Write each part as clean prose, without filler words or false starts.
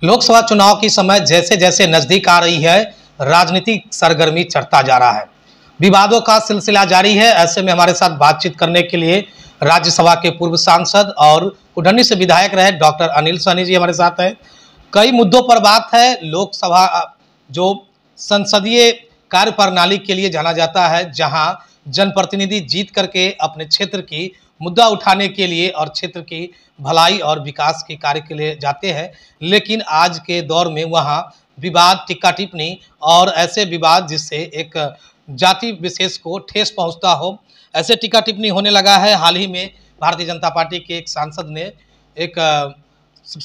लोकसभा चुनाव की समय जैसे जैसे नजदीक आ रही है, राजनीतिक सरगर्मी चढ़ता जा रहा है। विवादों का सिलसिला जारी है। ऐसे में हमारे साथ बातचीत करने के लिए राज्यसभा के पूर्व सांसद और कुढ़नी से विधायक रहे डॉक्टर अनिल सहनी जी हमारे साथ हैं। कई मुद्दों पर बात है। लोकसभा जो संसदीय कार्य प्रणाली के लिए जाना जाता है, जहां जनप्रतिनिधि जीत करके अपने क्षेत्र की मुद्दा उठाने के लिए और क्षेत्र की भलाई और विकास के कार्य के लिए जाते हैं। लेकिन आज के दौर में वहां विवाद, टिक्का टिप्पणी और ऐसे विवाद जिससे एक जाति विशेष को ठेस पहुंचता हो, ऐसे टिक्का टिप्पणी होने लगा है। हाल ही में भारतीय जनता पार्टी के एक सांसद ने एक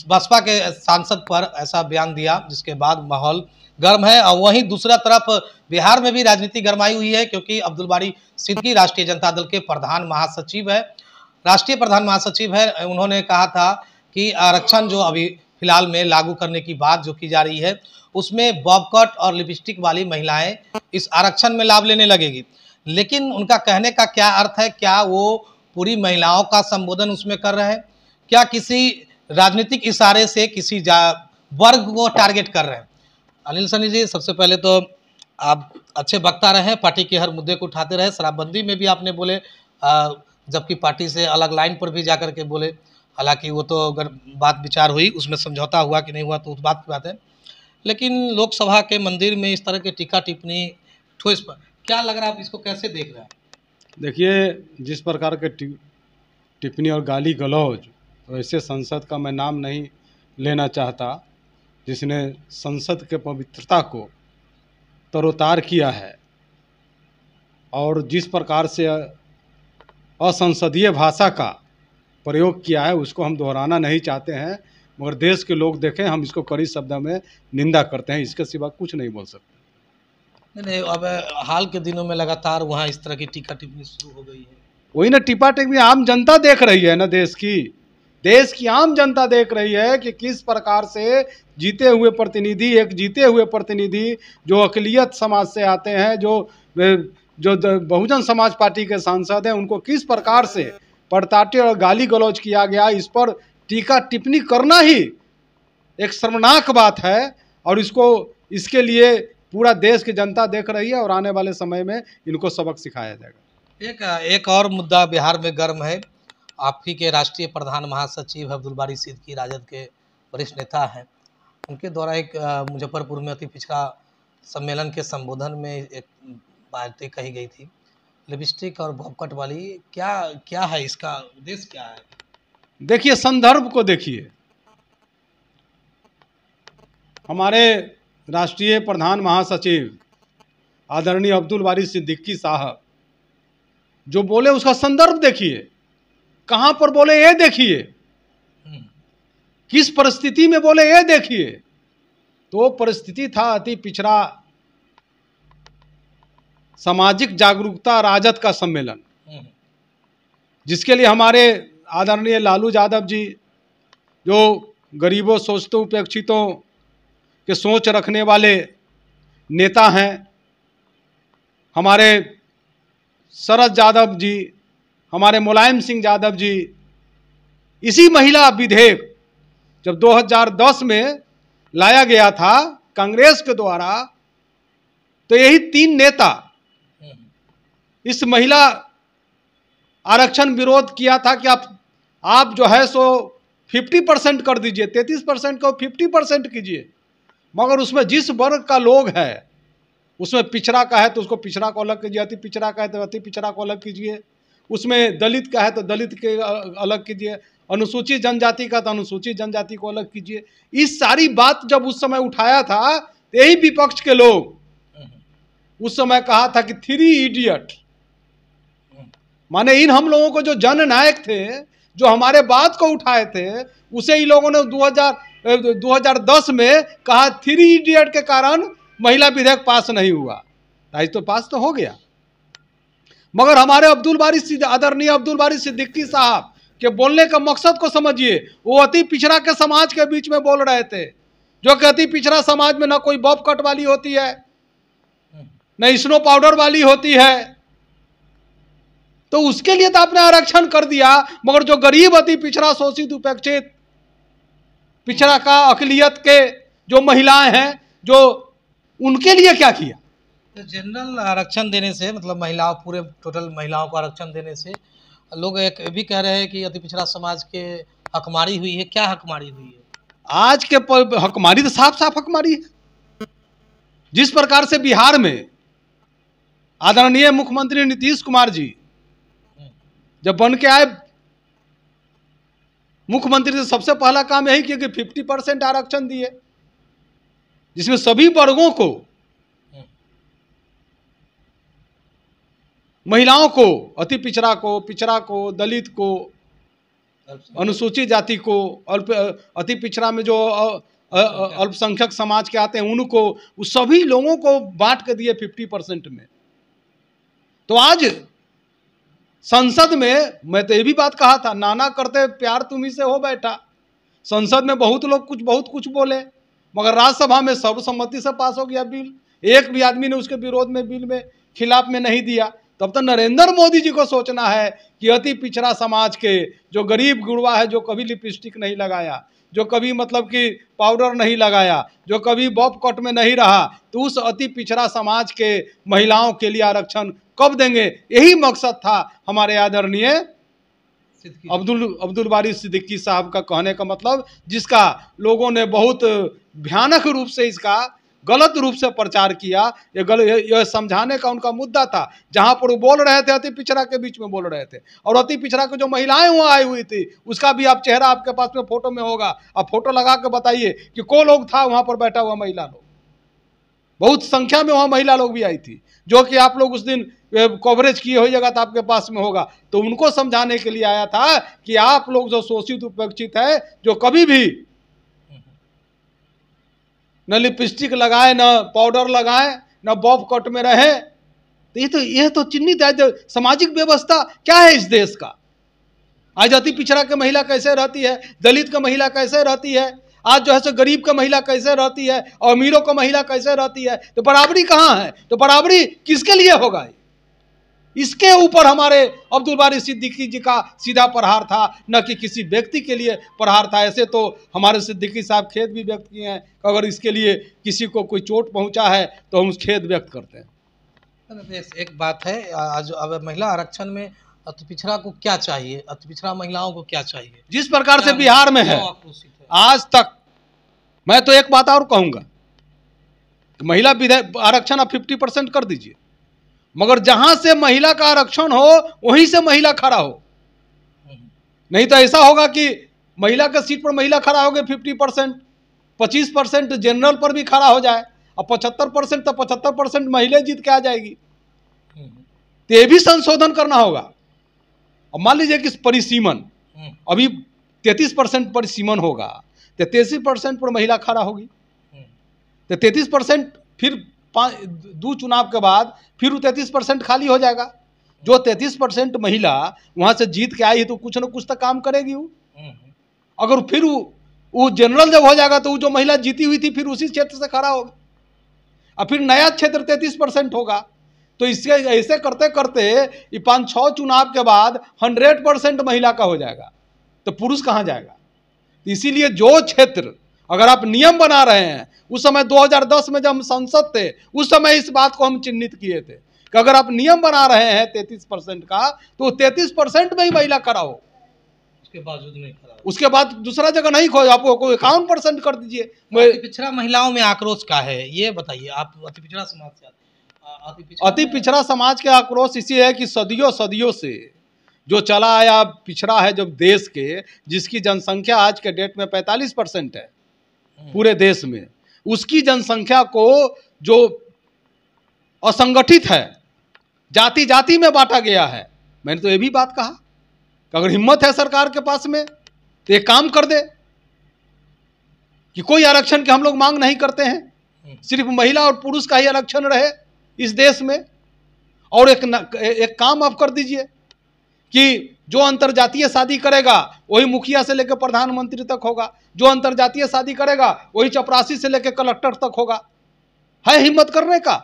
बसपा के सांसद पर ऐसा बयान दिया, जिसके बाद माहौल गर्म है। और वहीं दूसरा तरफ बिहार में भी राजनीति गरमाई हुई है, क्योंकि अब्दुल बारी सिद्दीकी राष्ट्रीय जनता दल के प्रधान महासचिव है, राष्ट्रीय प्रधान महासचिव है। उन्होंने कहा था कि आरक्षण जो अभी फिलहाल में लागू करने की बात जो की जा रही है, उसमें बॉब कट और लिपस्टिक वाली महिलाएं इस आरक्षण में लाभ लेने लगेगी। लेकिन उनका कहने का क्या अर्थ है? क्या वो पूरी महिलाओं का संबोधन उसमें कर रहे हैं? क्या किसी राजनीतिक इशारे से किसी वर्ग को टारगेट कर रहे हैं? अनिल सहनी जी, सबसे पहले तो आप अच्छे वक्ता रहे, पार्टी के हर मुद्दे को उठाते रहे। शराबबंदी में भी आपने बोले, जबकि पार्टी से अलग लाइन पर भी जाकर के बोले। हालांकि वो तो अगर बात विचार हुई, उसमें समझौता हुआ कि नहीं हुआ तो उस बात की बात है। लेकिन लोकसभा के मंदिर में इस तरह के टीका टिप्पणी ठोस पर क्या लग रहा है? आप इसको कैसे देख रहे हैं? देखिए, जिस प्रकार के टिप्पणी और गाली गलौज, वैसे संसद का मैं नाम नहीं लेना चाहता, जिसने संसद के पवित्रता को तरोतार किया है और जिस प्रकार से असंसदीय भाषा का प्रयोग किया है, उसको हम दोहराना नहीं चाहते हैं। मगर देश के लोग देखें, हम इसको कड़ी शब्दों में निंदा करते हैं, इसके सिवा कुछ नहीं बोल सकते। नहीं, अब हाल के दिनों में लगातार वहाँ इस तरह की टीका टिप्पणी शुरू हो गई है। वही ना, टिप्पा टिप्पणी आम जनता देख रही है ना, देश की आम जनता देख रही है कि किस प्रकार से एक जीते हुए प्रतिनिधि जो अक़लियत समाज से आते हैं, जो बहुजन समाज पार्टी के सांसद हैं, उनको किस प्रकार से पड़ताटे और गाली गलौज किया गया। इस पर टीका टिप्पणी करना ही एक शर्मनाक बात है और इसके लिए पूरा देश की जनता देख रही है और आने वाले समय में इनको सबक सिखाया जाएगा। एक और मुद्दा बिहार में गर्म है। आप ही के राष्ट्रीय प्रधान महासचिव अब्दुल बारी सिद्दीकी, राजद के वरिष्ठ नेता हैं, उनके द्वारा एक मुजफ्फरपुर में अति पिछड़ा सम्मेलन के संबोधन में एक बातें कही गई थी, लिपस्टिक और बॉबकट वाली। क्या है इसका उद्देश्य, क्या है? देखिए, संदर्भ को देखिए। हमारे राष्ट्रीय प्रधान महासचिव आदरणीय अब्दुल बारी सिद्दीकी साहब जो बोले, उसका संदर्भ देखिए। कहां पर बोले ये देखिए, किस परिस्थिति में बोले ये देखिए। तो परिस्थिति था अति पिछड़ा सामाजिक जागरूकता राजद का सम्मेलन, जिसके लिए हमारे आदरणीय लालू यादव जी, जो गरीबों, शोषितों, उपेक्षितों के सोच रखने वाले नेता हैं, हमारे शरद यादव जी, हमारे मुलायम सिंह यादव जी, इसी महिला विधेयक जब 2010 में लाया गया था कांग्रेस के द्वारा, तो यही तीन नेता इस महिला आरक्षण विरोध किया था कि आप जो है सो 50% कर दीजिए, 33% को 50% कीजिए। मगर उसमें जिस वर्ग का लोग है, उसमें पिछड़ा का है तो उसको पिछड़ा को अलग कीजिए, अति पिछड़ा का है तो अति पिछड़ा को अलग कीजिए, उसमें दलित का है तो दलित के अलग कीजिए, अनुसूचित जनजाति का तो अनुसूचित जनजाति को अलग कीजिए। इस सारी बात जब उस समय उठाया था, तो यही विपक्ष के लोग उस समय कहा था कि 3 इडियट, माने इन हम लोगों को जो जननायक थे, जो हमारे बात को उठाए थे, उसे इन लोगों ने 2010 में कहा 3 इडियट के कारण महिला विधेयक पास नहीं हुआ। आज तो पास तो हो गया। मगर हमारे आदरणीय अब्दुल बारी सिद्दीकी साहब के बोलने का मकसद को समझिए। वो अति पिछड़ा के समाज के बीच में बोल रहे थे, जो कि अति पिछड़ा समाज में ना कोई बॉब कट वाली होती है, न स्नो पाउडर वाली होती है। तो उसके लिए तो आपने आरक्षण कर दिया, मगर जो गरीब, अति पिछड़ा, शोषित, उपेक्षित पिछड़ा का अकलियत के जो महिलाएं हैं, जो उनके लिए क्या किया? तो जनरल आरक्षण देने से, मतलब महिलाओं, पूरे टोटल महिलाओं को आरक्षण देने से लोग एक भी कह रहे हैं कि अति पिछड़ा समाज के हकमारी हुई है। क्या हकमारी हुई है? आज के हकमारी तो साफ साफ हकमारी है। जिस प्रकार से बिहार में आदरणीय मुख्यमंत्री नीतीश कुमार जी जब बन के आए मुख्यमंत्री, से सबसे पहला काम यही किया कि 50% आरक्षण दिए, जिसमें सभी वर्गों को, महिलाओं को, अति पिछड़ा को, दलित को, अनुसूचित जाति को, अति पिछड़ा में जो अल्पसंख्यक समाज के आते हैं उनको, उस सभी लोगों को बांट के दिए 50% में। तो आज संसद में मैं तो ये भी बात कहा था, नाना करते प्यार तुम्ही से हो बैठा। संसद में बहुत लोग बहुत कुछ बोले, मगर राज्यसभा में सर्वसम्मति से पास हो गया बिल। एक भी आदमी ने उसके विरोध में, बिल में खिलाफ में नहीं दिया। तब तो नरेंद्र मोदी जी को सोचना है कि अति पिछड़ा समाज के जो गरीब गुरबा है, जो कभी लिपस्टिक नहीं लगाया, जो कभी मतलब कि पाउडर नहीं लगाया, जो कभी बॉब कट में नहीं रहा, तो उस अति पिछड़ा समाज के महिलाओं के लिए आरक्षण कब देंगे? यही मकसद था हमारे आदरणीय अब्दुल बारी सिद्दीकी साहब का कहने का मतलब, जिसका लोगों ने बहुत भयानक रूप से इसका गलत रूप से प्रचार किया। यह समझाने का उनका मुद्दा था। जहां पर वो बोल रहे थे, अति पिछड़ा के बीच में बोल रहे थे, और अति पिछड़ा के जो महिलाएं वहां आई हुई थी उसका भी आप चेहरा आपके पास में फोटो में होगा, आप फोटो लगा के बताइए कि कौन लोग था वहां पर बैठा हुआ महिला लोग। बहुत संख्या में वहां महिला लोग भी आई थी, जो कि आप लोग उस दिन कवरेज किए हो जगह तो आपके पास में होगा। तो उनको समझाने के लिए आया था कि आप लोग जो शोषित उपेक्षित है, जो कभी भी न लिपस्टिक लगाए, न पाउडर लगाए, न बॉब कट में रहे, तो यह तो चिन्हित है। सामाजिक व्यवस्था क्या है इस देश का? आज अति पिछड़ा के महिला कैसे रहती है, दलित का महिला कैसे रहती है, आज जो है सो गरीब का महिला कैसे रहती है, और अमीरों का महिला कैसे रहती है? तो बराबरी कहाँ है? तो बराबरी किसके लिए होगा? इसके ऊपर हमारे अब्दुल बारी सिद्दीकी जी का सीधा प्रहार था, न कि किसी व्यक्ति के लिए प्रहार था। ऐसे तो हमारे सिद्दीकी साहब खेद भी व्यक्त किए हैं, अगर इसके लिए किसी को कोई चोट पहुंचा है तो हम खेद व्यक्त करते हैं। एक बात है, आज अब महिला आरक्षण में अति पिछड़ा को क्या चाहिए, अति पिछड़ा महिलाओं को क्या चाहिए? जिस प्रकार से बिहार में है आज तक, मैं तो एक बात और कहूंगा, महिला आरक्षण आप 50% कर दीजिए, मगर जहां से महिला का आरक्षण हो वहीं से महिला खड़ा हो। नहीं तो ऐसा होगा कि महिला के सीट पर महिला खड़ा हो गए 50%, 25% जनरल पर भी खड़ा हो जाए, और 75% तो 75% महिला जीत के आ जाएगी। तो ये भी संशोधन करना होगा। अब मान लीजिए कि परिसीमन अभी 33% परिसीमन होगा, तो 33% पर महिला खड़ा होगी, तो 33% फिर 2 चुनाव के बाद फिर 33% खाली हो जाएगा। जो 33% महिला वहां से जीत के आई है तो कुछ न कुछ तो काम करेगी वो। अगर फिर वो जनरल जब हो जाएगा तो वो जो महिला जीती हुई थी फिर उसी क्षेत्र से खड़ा होगा, और फिर नया क्षेत्र 33% होगा। तो इससे ऐसे करते करते ये 5-6 चुनाव के बाद 100% महिला का हो जाएगा, तो पुरुष कहाँ जाएगा? इसीलिए जो क्षेत्र अगर आप नियम बना रहे हैं, उस समय 2010 में जब हम संसद थे उस समय इस बात को हम चिन्हित किए थे कि अगर आप नियम बना रहे हैं 33% का, तो 33% में ही महिला खड़ा हो, उसके बावजूद नहीं खड़ा, उसके बाद दूसरा जगह नहीं खोए, आपको 51% कर दीजिए। अति पिछड़ा महिलाओं में आक्रोश का है, ये बताइए आप। अति पिछड़ा समाज से, अति पिछड़ा समाज के आक्रोश इसी है कि सदियों से जो चला आया पिछड़ा है जब देश के, जिसकी जनसंख्या आज के डेट में 45% है पूरे देश में, उसकी जनसंख्या को जो असंगठित है, जाति जाति में बांटा गया है। मैंने तो ये भी बात कहा कि अगर हिम्मत है सरकार के पास में तो एक काम कर दे कि कोई आरक्षण के हम लोग मांग नहीं करते हैं, सिर्फ महिला और पुरुष का ही आरक्षण रहे इस देश में। और एक काम आप कर दीजिए कि जो अंतरजातीय शादी करेगा वही मुखिया से लेकर प्रधानमंत्री तक होगा, जो अंतरजातीय शादी करेगा वही चपरासी से लेकर कलेक्टर तक होगा। है हिम्मत करने का?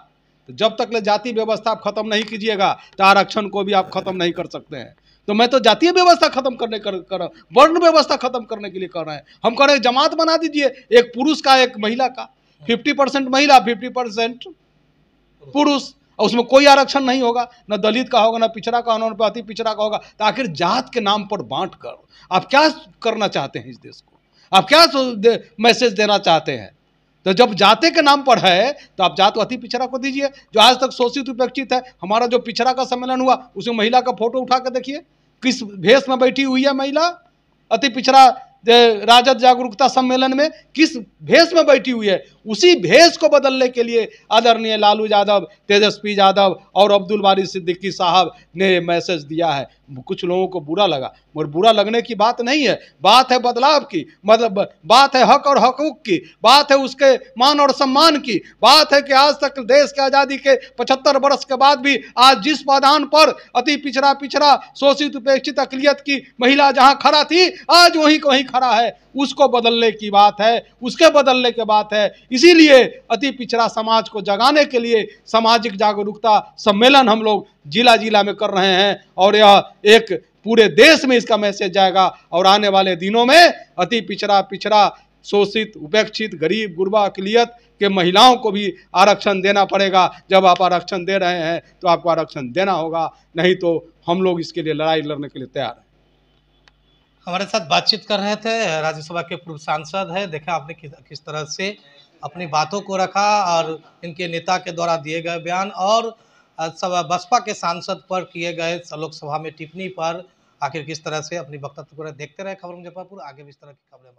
तो जब तक ले जाति व्यवस्था आप खत्म नहीं कीजिएगा तो आरक्षण को भी आप खत्म नहीं कर सकते हैं। तो मैं तो जातीय व्यवस्था खत्म करने कर वर्ण व्यवस्था खत्म करने के लिए कर रहे हैं। हम कह रहे हैं जमात बना दीजिए, एक पुरुष का एक महिला का, 50% महिला 50% पुरुष, और उसमें कोई आरक्षण नहीं होगा, न दलित का होगा, न पिछड़ा का, न अति पिछड़ा का होगा। तो आखिर जात के नाम पर बांट कर आप क्या करना चाहते हैं इस देश को? आप क्या मैसेज देना चाहते हैं? तो जब जाते के नाम पर है तो आप जात अति पिछड़ा को दीजिए, जो आज तक शोषित उपेक्षित है। हमारा जो पिछड़ा का सम्मेलन हुआ उसमें महिला का फोटो उठा के देखिए, किस भेष में बैठी हुई है महिला। अति पिछड़ा राजद जागरूकता सम्मेलन में किस भेष में बैठी हुई है, उसी भेष को बदलने के लिए आदरणीय लालू यादव, तेजस्वी यादव और अब्दुल बारी सिद्दीकी साहब ने मैसेज दिया है। कुछ लोगों को बुरा लगा, मगर बुरा लगने की बात नहीं है, बात है बदलाव की, मतलब बात है हक और हकूक की, बात है उसके मान और सम्मान की, बात है कि आज तक देश की आज़ादी के 75 वर्ष के बाद भी आज जिस पायदान पर अति पिछड़ा शोषित उपेक्षित अकलियत की महिला जहां खड़ा थी, आज वहीं खड़ा है। उसको बदलने की बात है, उसके बदलने की बात है। इसीलिए अति पिछड़ा समाज को जगाने के लिए सामाजिक जागरूकता सम्मेलन हम लोग जिला जिला में कर रहे हैं, और यह एक पूरे देश में इसका मैसेज जाएगा। और आने वाले दिनों में अति पिछड़ा शोषित उपेक्षित गरीब गुरबा अकलियत के महिलाओं को भी आरक्षण देना पड़ेगा। जब आप आरक्षण दे रहे हैं तो आपको आरक्षण देना होगा, नहीं तो हम लोग इसके लिए लड़ाई लड़ने के लिए तैयार हैं। हमारे साथ बातचीत कर रहे थे राज्यसभा के पूर्व सांसद है। देखा आपने किस तरह से अपनी बातों को रखा और इनके नेता के द्वारा दिए गए बयान और सब बसपा के सांसद पर किए गए लोकसभा में टिप्पणी पर आखिर किस तरह से अपनी वक्तव्य को देखते रहे खबर मुजफ्फरपुर। आगे भी इस तरह की खबरें